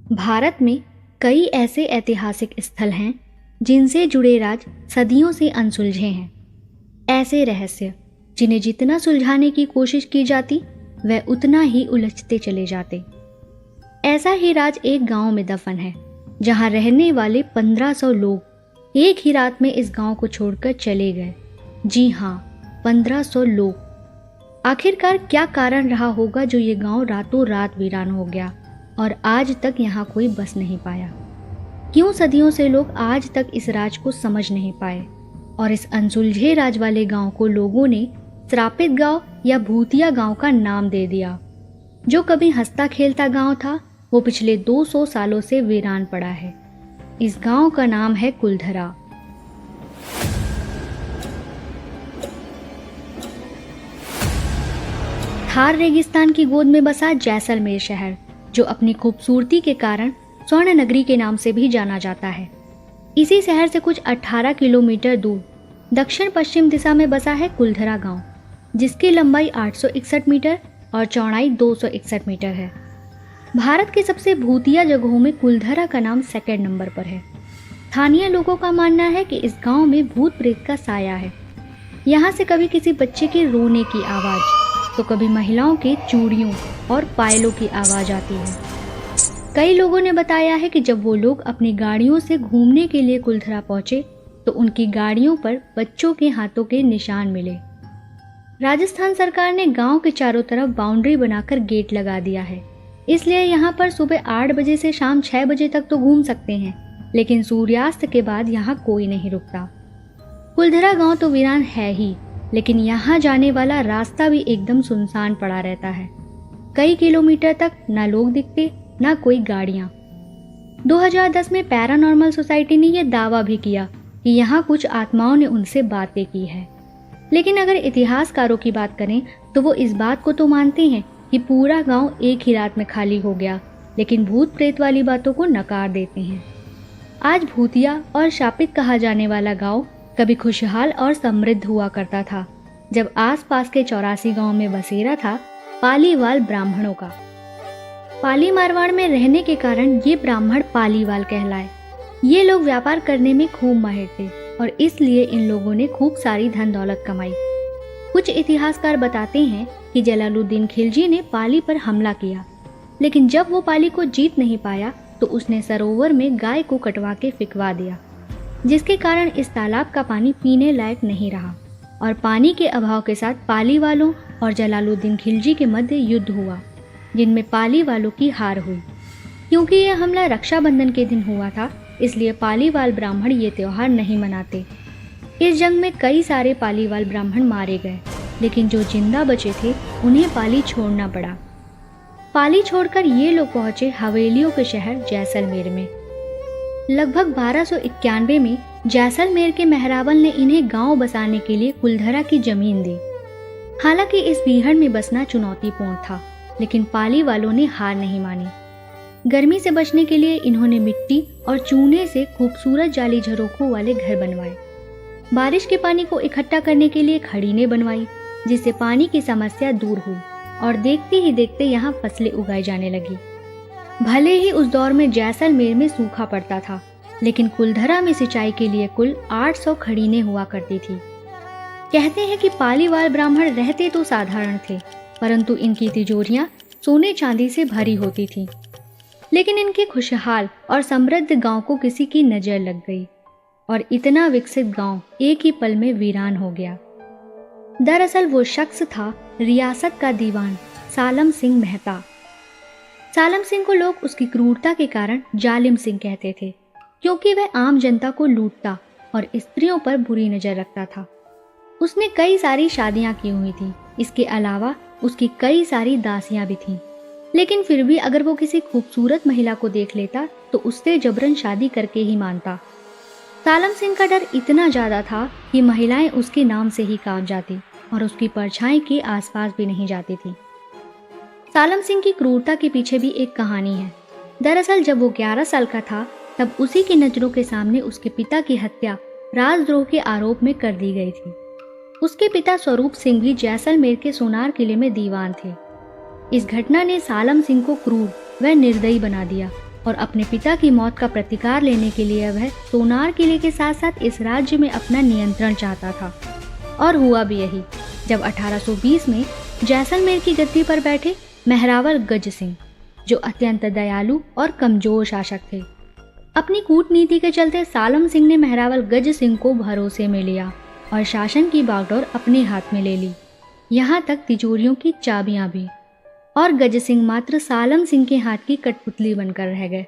भारत में कई ऐसे ऐतिहासिक स्थल हैं जिनसे जुड़े राज सदियों से अनसुलझे हैं। ऐसे रहस्य जिन्हें जितना सुलझाने की कोशिश की जाती वह उतना ही उलझते चले जाते। ऐसा ही राज एक गांव में दफन है, जहां रहने वाले 1500 लोग एक ही रात में इस गांव को छोड़कर चले गए। जी हाँ, 1500 लोग। आखिरकार क्या कारण रहा होगा जो ये गांव रातों रात वीरान हो गया और आज तक यहाँ कोई बस नहीं पाया? क्यों सदियों से लोग आज तक इस राज को समझ नहीं पाए और इस अनसुलझे राज वाले गांव को लोगों ने श्रापित गांव या भूतिया गांव का नाम दे दिया। जो कभी हंसता खेलता गांव था, वो पिछले 200 सालों से वीरान पड़ा है। इस गांव का नाम है कुलधरा। थार रेगिस्तान की गोद में बसा जैसलमेर शहर, जो अपनी खूबसूरती के कारण स्वर्ण नगरी के नाम से भी जाना जाता है। इसी शहर से कुछ 18 किलोमीटर दूर दक्षिण पश्चिम दिशा में बसा है कुलधरा गांव, जिसकी लंबाई 861 मीटर और चौड़ाई 261 मीटर है। भारत की सबसे भूतिया जगहों में कुलधरा का नाम सेकंड नंबर पर है। स्थानीय लोगों का मानना है कि इस गांव में भूत प्रेत का साया है। यहाँ से कभी किसी बच्चे के रोने की आवाज़, तो कभी महिलाओं के चूड़ियों और पायलों की आवाज़ आती है। कई लोगों ने बताया है कि जब वो लोग अपनी गाड़ियों से घूमने के लिए कुलधरा पहुंचे तो उनकी गाड़ियों पर बच्चों के हाथों के निशान मिले। राजस्थान सरकार ने गांव के चारों तरफ बाउंड्री बनाकर गेट लगा दिया है, इसलिए यहाँ पर सुबह 8 बजे से शाम 6 बजे तक तो घूम सकते हैं, लेकिन सूर्यास्त के बाद यहाँ कोई नहीं रुकता। कुलधरा गांव तो वीरान है ही, लेकिन यहाँ जाने वाला रास्ता भी एकदम सुनसान पड़ा रहता है। कई किलोमीटर तक ना लोग दिखते ना कोई गाड़ियाँ। 2010 में पैरानॉर्मल सोसाइटी ने यह दावा भी किया कि यहाँ कुछ आत्माओं ने उनसे बातें की है। लेकिन अगर इतिहासकारों की बात करें तो वो इस बात को तो मानते हैं कि पूरा गांव एक ही रात में खाली हो गया, लेकिन भूत प्रेत वाली बातों को नकार देते हैं। आज भूतिया और शापित कहा जाने वाला गांव कभी खुशहाल और समृद्ध हुआ करता था, जब आसपास के 84 गांव में बसेरा था पालीवाल ब्राह्मणों का। पाली मारवाड़ में रहने के कारण ये ब्राह्मण पालीवाल कहलाए। ये लोग व्यापार करने में खूब माहिर थे और इसलिए इन लोगों ने खूब सारी धन दौलत कमाई। कुछ इतिहासकार बताते हैं कि जलालुद्दीन खिलजी ने पाली पर हमला किया, लेकिन जब वो पाली को जीत नहीं पाया तो उसने सरोवर में गाय को कटवा के फिकवा दिया, जिसके कारण इस तालाब का पानी पीने लायक नहीं रहा और पानी के अभाव के साथ पाली वालों और जलालुद्दीन खिलजी के मध्य युद्ध हुआ, जिनमें पाली वालों की हार हुई। क्योंकि यह हमला रक्षाबंधन के दिन हुआ था, इसलिए पालीवाल ब्राह्मण ये त्यौहार नहीं मनाते। इस जंग में कई सारे पालीवाल ब्राह्मण मारे गए, लेकिन जो जिंदा बचे थे उन्हें पाली छोड़ना पड़ा। पाली छोड़कर ये लोग पहुंचे हवेलियों के शहर जैसलमेर में। लगभग 1291 में जैसलमेर के मेहरावल ने इन्हें गांव बसाने के लिए कुलधरा की जमीन दी। हालांकि इस बीहड़ में बसना चुनौतीपूर्ण था, लेकिन पाली वालों ने हार नहीं मानी। गर्मी से बचने के लिए इन्होंने मिट्टी और चूने से खूबसूरत जाली झरोखों वाले घर बनवाए। बारिश के पानी को इकट्ठा करने के लिए खड़ीने बनवाई, जिससे पानी की समस्या दूर हुई और देखते ही देखते यहाँ फसलें उगाई जाने लगी। भले ही उस दौर में जैसलमेर में सूखा पड़ता था, लेकिन कुलधरा में सिंचाई के लिए कुल 800 खड़ीने हुआ करती थी। कहते हैं कि पालीवाल ब्राह्मण रहते तो साधारण थे, परंतु इनकी तिजोरियां सोने चांदी से भरी होती थीं। लेकिन इनके खुशहाल और समृद्ध गांव को किसी की नजर लग गई और इतना विकसित गांव एक ही पल में वीरान हो गया। दरअसल वो शख्स था रियासत का दीवान सालम सिंह मेहता। सालम सिंह को लोग उसकी क्रूरता के कारण जालिम सिंह कहते थे, क्योंकि वह आम जनता को लूटता और स्त्रियों पर बुरी नजर रखता था। उसने कई सारी शादियां की हुई थी। इसके अलावा उसकी कई सारी दासियां भी थीं, लेकिन फिर भी अगर वो किसी खूबसूरत महिला को देख लेता तो उससे जबरन शादी करके ही मानता। सालम सिंह का डर इतना ज्यादा था कि महिलाएं उसके नाम से ही कांप जाती और उसकी परछाई के आसपास भी नहीं जाती थी। सालम सिंह की क्रूरता के पीछे भी एक कहानी है। दरअसल जब वो 11 साल का था, तब उसी की नजरों के सामने उसके पिता की हत्या राजद्रोह के आरोप में कर दी गई थी। उसके पिता स्वरूप सिंह भी जैसलमेर के सोनार किले में दीवान थे। इस घटना ने सालम सिंह को क्रूर व निर्दयी बना दिया और अपने पिता की मौत का प्रतिकार लेने के लिए वह सोनार किले के साथ साथ इस राज्य में अपना नियंत्रण चाहता था। और हुआ भी यही, जब 1820 में जैसलमेर की गद्दी पर बैठे मेहरावल गज सिंह, जो अत्यंत दयालु और कमजोर शासक थे। अपनी कूटनीति के चलते सालम सिंह ने मेहरावल गज सिंह को भरोसे में लिया और शासन की बागडोर अपने हाथ में ले ली, यहाँ तक तिजोरियों की चाबियां भी। और गज सिंह मात्र सालम सिंह के हाथ की कठपुतली बनकर रह गए।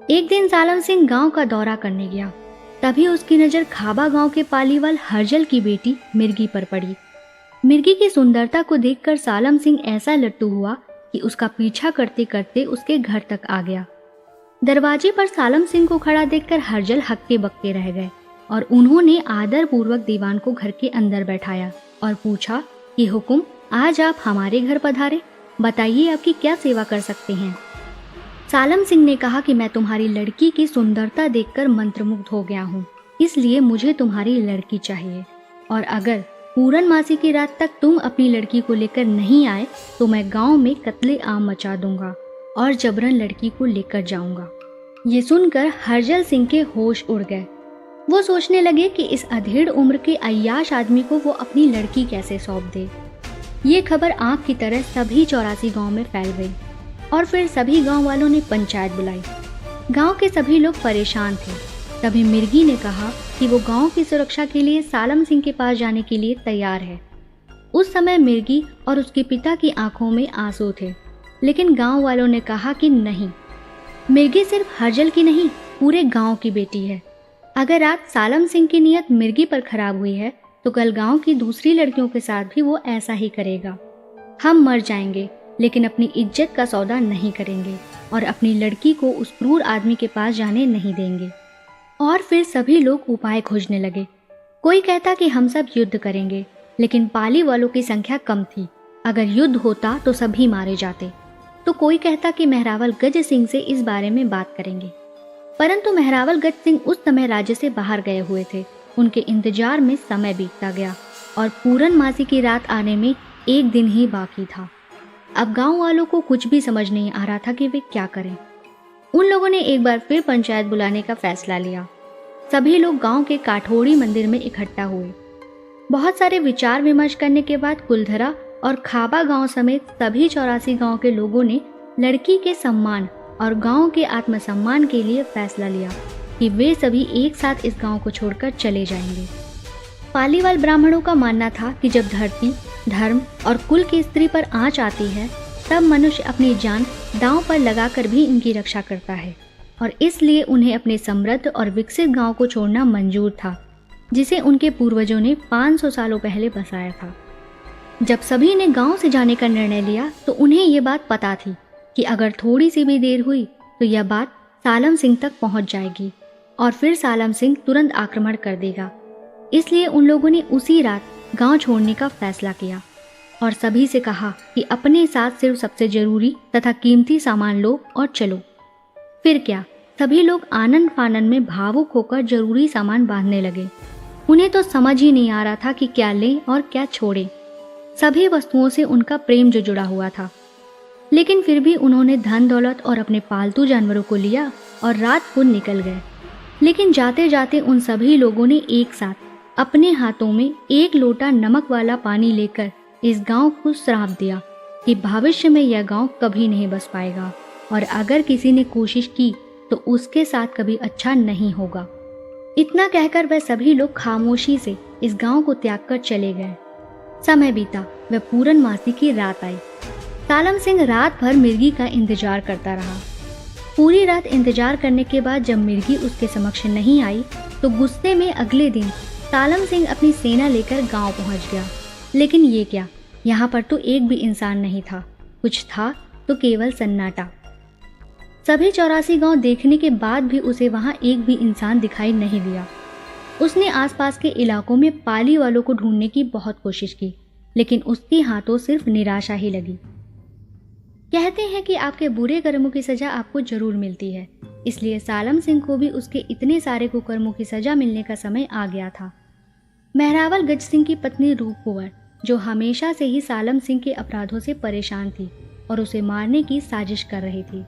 एक दिन सालम सिंह गांव का दौरा करने गया, तभी उसकी नजर खाबा गांव के पालीवाल हरजल की बेटी मिर्गी पर पड़ी। मिर्गी की सुंदरता को देखकर सालम सिंह ऐसा लट्टू हुआ कि उसका पीछा करते करते उसके घर तक आ गया। दरवाजे पर सालम सिंह को खड़ा देखकर हरजल हक्के बक्के रह गए और उन्होंने आदर पूर्वक दीवान को घर के अंदर बैठाया और पूछा कि हुकुम, आज आप हमारे घर पधारे, बताइए आपकी क्या सेवा कर सकते हैं। सालम सिंह ने कहा कि मैं तुम्हारी लड़की की सुंदरता देखकर मंत्रमुग्ध हो गया हूँ, इसलिए मुझे तुम्हारी लड़की चाहिए, और अगर पूर्णमासी की रात तक तुम अपनी लड़की को लेकर नहीं आए तो मैं गांव में कत्ले आम मचा दूंगा और जबरन लड़की को लेकर जाऊंगा। ये सुनकर हरजल सिंह के होश उड़ गए। वो सोचने लगे कि इस अधेड़ उम्र के अय्याश आदमी को वो अपनी लड़की कैसे सौंप दे। ये खबर आग की तरह सभी 84 गांव में फैल गई और फिर सभी गांव वालों ने पंचायत बुलाई। गांव के सभी लोग परेशान थे। तभी मिर्गी ने कहा कि वो गांव की सुरक्षा के लिए सालम सिंह के पास जाने के लिए तैयार है। उस समय मिर्गी और उसके पिता की आंखों में आंसू थे, लेकिन गांव वालों ने कहा कि नहीं, मिर्गी सिर्फ हरजल की नहीं, पूरे गांव की बेटी है। अगर आज सालम सिंह की नीयत मिर्गी पर खराब हुई है तो कल गांव की दूसरी लड़कियों के साथ भी वो ऐसा ही करेगा। हम मर जाएंगे लेकिन अपनी इज्जत का सौदा नहीं करेंगे और अपनी लड़की को उस क्रूर आदमी के पास जाने नहीं देंगे। और फिर सभी लोग उपाय खोजने लगे। कोई कहता कि हम सब युद्ध करेंगे, लेकिन पाली वालों की संख्या कम थी, अगर युद्ध होता तो सभी मारे जाते। तो कोई कहता कि मेहरावल गज सिंह से इस बारे में बात करेंगे, परंतु मेहरावल गज सिंह उस समय राज्य से बाहर गए हुए थे। उनके इंतजार में समय बीतता गया और पूर्णमासी की रात आने में एक दिन ही बाकी था। अब गांव वालों को कुछ भी समझ नहीं आ रहा था कि वे क्या करें। उन लोगों ने एक बार फिर पंचायत बुलाने का फैसला लिया। सभी लोग गांव के काठोड़ी मंदिर में इकट्ठा हुए। बहुत सारे विचार विमर्श करने के बाद कुलधरा और खाबा गांव समेत सभी 84 गांव के लोगों ने लड़की के सम्मान और गांव के आत्मसम्मान के लिए फैसला लिया कि वे सभी एक साथ इस गांव को छोड़कर चले जाएंगे। पालीवाल ब्राह्मणों का मानना था कि जब धरती, धर्म और कुल की स्त्री पर आंच आती है तब मनुष्य अपनी जान दांव पर लगाकर भी इनकी रक्षा करता है, और इसलिए उन्हें अपने समृद्ध और विकसित गांव को छोड़ना मंजूर था, जिसे उनके पूर्वजों ने 500 सालों पहले बसाया था। जब सभी ने गांव से जाने का निर्णय लिया तो उन्हें ये बात पता थी कि अगर थोड़ी सी भी देर हुई तो यह बात सालम सिंह तक पहुंच जाएगी और फिर सालम सिंह तुरंत आक्रमण कर देगा। इसलिए उन लोगों ने उसी रात गांव छोड़ने का फैसला किया और सभी से कहा कि अपने साथ सिर्फ सबसे जरूरी तथा कीमती सामान लो और चलो। फिर क्या, सभी लोग आनंद फानंद में भावुक होकर जरूरी सामान बांधने लगे। उन्हें तो समझ ही नहीं आ रहा था कि क्या लें और क्या छोड़ें। सभी वस्तुओं से उनका प्रेम जो जुड़ा हुआ था, लेकिन फिर भी उन्होंने धन दौलत और अपने पालतू जानवरों को लिया और रात को निकल गए। लेकिन जाते जाते उन सभी लोगों ने एक साथ अपने हाथों में एक लोटा नमक वाला पानी लेकर इस गांव को श्राप दिया कि भविष्य में यह गांव कभी नहीं बस पाएगा और अगर किसी ने कोशिश की तो उसके साथ कभी अच्छा नहीं होगा। इतना कहकर वह सभी लोग खामोशी से इस गांव को त्याग कर चले गए। समय बीता, वह पूर्णमासी की रात आई। सालम सिंह रात भर मिर्गी का इंतजार करता रहा। पूरी रात इंतजार करने के बाद जब मिर्गी उसके समक्ष नहीं आई तो गुस्से में अगले दिन सालम सिंह अपनी सेना लेकर गांव पहुंच गया। लेकिन ये क्या, यहाँ पर तो एक भी इंसान नहीं था, कुछ था तो केवल सन्नाटा। सभी 84 गांव देखने के बाद भी उसे वहां एक भी इंसान दिखाई नहीं दिया। उसने आसपास के इलाकों में पाली वालों को ढूंढने की बहुत कोशिश की, लेकिन उसके हाथों सिर्फ निराशा ही लगी। कहते हैं कि आपके बुरे कर्मों की सजा आपको जरूर मिलती है, इसलिए सालम सिंह को भी उसके इतने सारे कुकर्मों की सजा मिलने का समय आ गया था। मेहरावल गज सिंह की पत्नी रूप कुंवर, जो हमेशा से ही सालम सिंह के अपराधों से परेशान थी और उसे मारने की साजिश कर रही थी,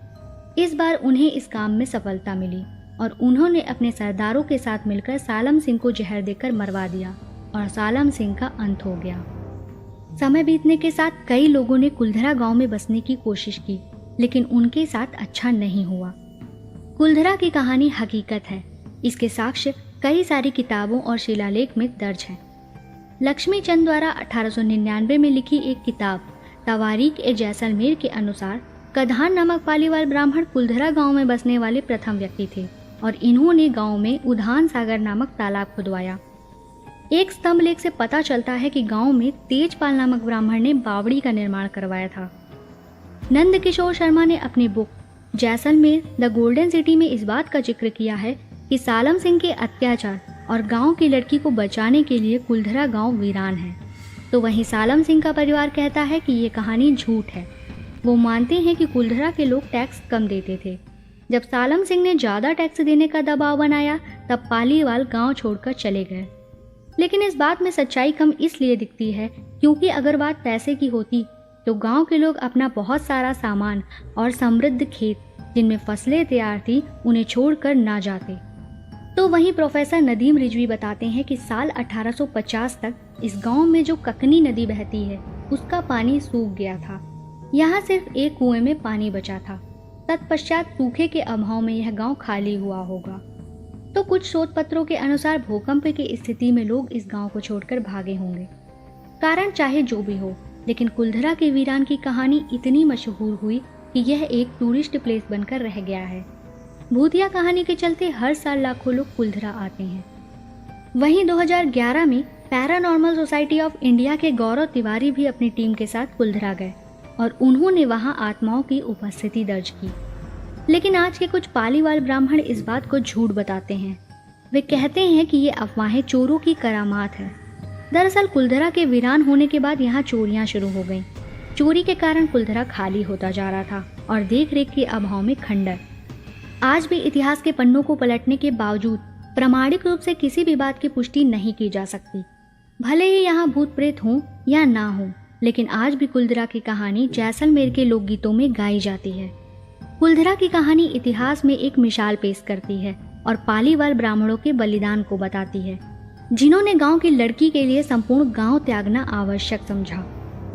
इस बार उन्हें इस काम में सफलता मिली और उन्होंने अपने सरदारों के साथ मिलकर सालम सिंह को जहर देकर मरवा दिया और सालम सिंह का अंत हो गया। समय बीतने के साथ कई लोगों ने कुलधरा गांव में बसने की कोशिश की, लेकिन उनके साथ अच्छा नहीं हुआ। कुलधरा की कहानी हकीकत है। इसके साक्ष्य कई सारी किताबों और शिलालेख में दर्ज हैं। लक्ष्मी चंद द्वारा 1899 में लिखी एक किताब तवारीख ए जैसलमेर के अनुसार कधान नामक पालीवाल ब्राह्मण कुलधरा गांव में बसने वाले प्रथम व्यक्ति थे और इन्होंने गांव में उधान सागर नामक तालाब खुदवाया। एक स्तंभ लेख से पता चलता है कि गांव में तेजपाल नामक ब्राह्मण ने बावड़ी का निर्माण करवाया था। नंद किशोर शर्मा ने अपनी book Jaisalmer the golden city में इस बात का जिक्र किया है कि सालम सिंह के अत्याचार और गांव की लड़की को बचाने के लिए कुलधरा गांव वीरान है। तो वहीं सालम सिंह का परिवार कहता है कि ये कहानी झूठ है। वो मानते हैं कि कुलधरा के लोग टैक्स कम देते थे। जब सालम सिंह ने ज़्यादा टैक्स देने का दबाव बनाया तब पालीवाल गांव छोड़कर चले गए। लेकिन इस बात में सच्चाई कम इसलिए दिखती है क्योंकि अगर बात पैसे की होती तो गांव के लोग अपना बहुत सारा सामान और समृद्ध खेत जिनमें फसलें तैयार थी उन्हें छोड़कर ना जाते। तो वहीं प्रोफेसर नदीम रिजवी बताते हैं कि साल 1850 तक इस गांव में जो ककनी नदी बहती है उसका पानी सूख गया था। यहाँ सिर्फ एक कुएं में पानी बचा था। तत्पश्चात सूखे के अभाव में यह गांव खाली हुआ होगा। तो कुछ शोध पत्रों के अनुसार भूकंप की स्थिति में लोग इस गांव को छोड़कर भागे होंगे। कारण चाहे जो भी हो, लेकिन कुलधरा के वीरान की कहानी इतनी मशहूर हुई कि यह एक टूरिस्ट प्लेस बनकर रह गया है। भूतिया कहानी के चलते हर साल लाखों लोग कुलधरा आते हैं। वहीं 2011 में पैरानॉर्मल सोसाइटी ऑफ इंडिया के गौरव तिवारी भी अपनी टीम के साथ कुलधरा गए और उन्होंने वहां आत्माओं की उपस्थिति दर्ज की। लेकिन आज के कुछ पालीवाल ब्राह्मण इस बात को झूठ बताते हैं। वे कहते हैं कि ये अफवाहें चोरों की करामात है। दरअसल कुलधरा के वीरान होने के बाद यहाँ चोरियां शुरू हो गईं। चोरी के कारण कुलधरा खाली होता जा रहा था और देखरेख के अभाव में खंडर। आज भी इतिहास के पन्नों को पलटने के बावजूद प्रामाणिक रूप से किसी भी बात की पुष्टि नहीं की जा सकती। भले ही यहाँ भूत प्रेत हों या ना हो, लेकिन आज भी कुलधरा की कहानी जैसलमेर के लोकगीतों में गाई जाती है। कुलधरा की कहानी इतिहास में एक मिसाल पेश करती है और पालीवाल ब्राह्मणों के बलिदान को बताती है, जिन्होंने गांव की लड़की के लिए संपूर्ण गांव त्यागना आवश्यक समझा।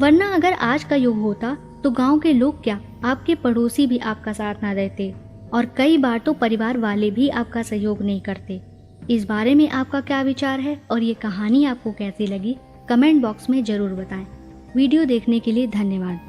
वरना अगर आज का युग होता तो गांव के लोग क्या, आपके पड़ोसी भी आपका साथ ना देते और कई बार तो परिवार वाले भी आपका सहयोग नहीं करते। इस बारे में आपका क्या विचार है और ये कहानी आपको कैसी लगी, कमेंट बॉक्स में जरूर बताएं। वीडियो देखने के लिए धन्यवाद।